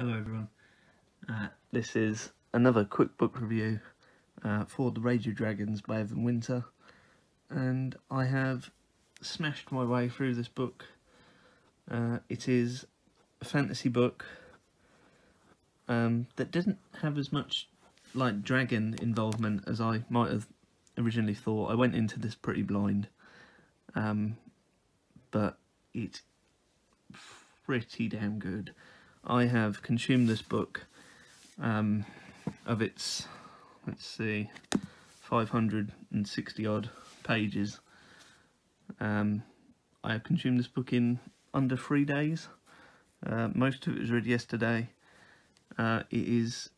Hello everyone, this is another quick book review for The Rage of Dragons by Evan Winter, and I have smashed my way through this book. It is a fantasy book that didn't have as much like dragon involvement as I might have originally thought. I went into this pretty blind, but it's pretty damn good. I have consumed this book of its, let's see, 560 odd pages. I have consumed this book in under 3 days. Most of it was read yesterday. It is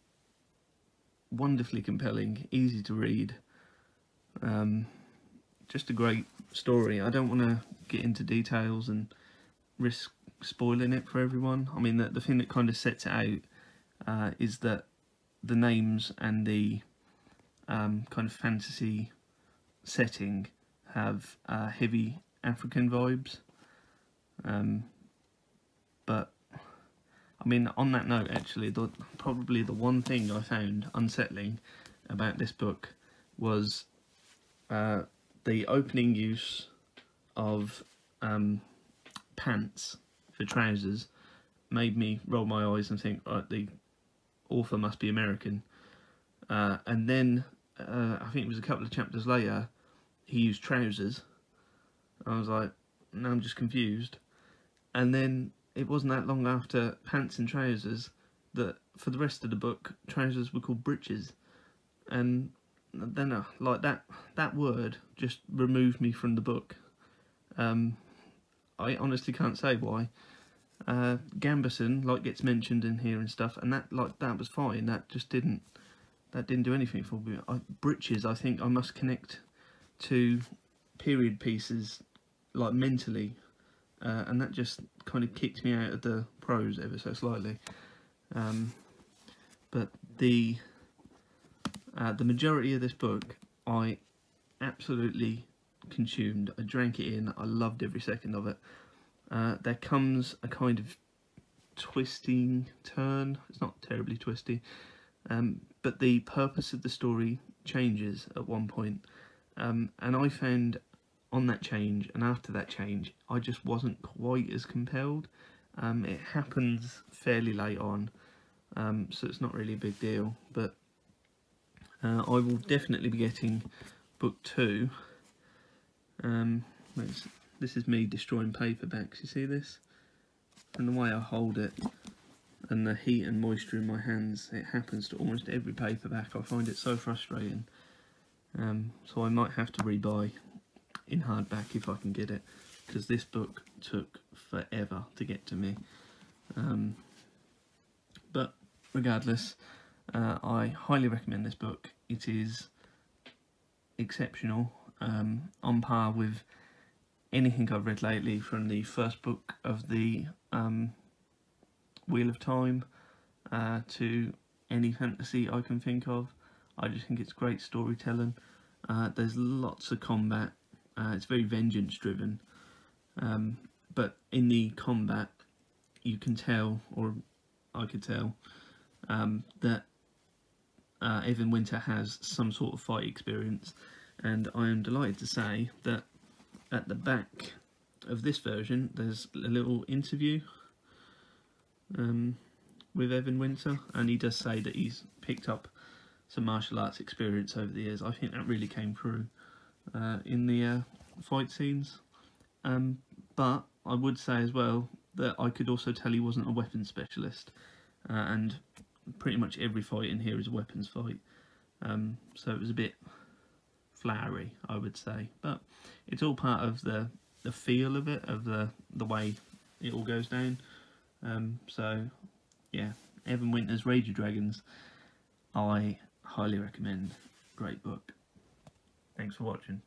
wonderfully compelling, easy to read, just a great story. I don't want to get into details and risk spoiling it for everyone. I mean, the thing that kind of sets it out is that the names and the kind of fantasy setting have heavy African vibes, but I mean, on that note, actually, probably the one thing I found unsettling about this book was the opening use of pants for trousers. Made me roll my eyes and think, right, the author must be American. And then I think it was a couple of chapters later, he used trousers. I was like, no, I'm just confused. And then it wasn't that long after pants and trousers that for the rest of the book, trousers were called breeches. And then like that word just removed me from the book. I honestly can't say why. Gambison gets mentioned in here and stuff, and that was fine. That didn't do anything for me. Breeches, I think I must connect to period pieces mentally, and that just kind of kicked me out of the prose ever so slightly. But the majority of this book I absolutely consumed. I drank it in. I loved every second of it. There comes a kind of twisting turn. It's not terribly twisty, but the purpose of the story changes at one point, and I found on that change and after that change I just wasn't quite as compelled. It happens fairly late on, so it's not really a big deal, but I will definitely be getting book 2. This is me destroying paperbacks. You see this? And the way I hold it and the heat and moisture in my hands, it happens to almost every paperback. I find it so frustrating. So I might have to rebuy in hardback if I can get it, because this book took forever to get to me. But regardless, I highly recommend this book. It is exceptional, on par with anything I've read lately, from the first book of the Wheel of Time to any fantasy I can think of. I just think it's great storytelling. There's lots of combat. It's very vengeance driven, but in the combat you can tell, or I could tell, that Evan Winter has some sort of fight experience, and I am delighted to say that at the back of this version there's a little interview with Evan Winter, and he does say that he's picked up some martial arts experience over the years. I think that really came through in the fight scenes, but I would say as well that I could also tell he wasn't a weapons specialist, and pretty much every fight in here is a weapons fight, so it was a bit flowery, I would say, but it's all part of the feel of it, of the way it all goes down. So yeah, Evan Winter's Rage of Dragons, I highly recommend. Great book. Thanks for watching.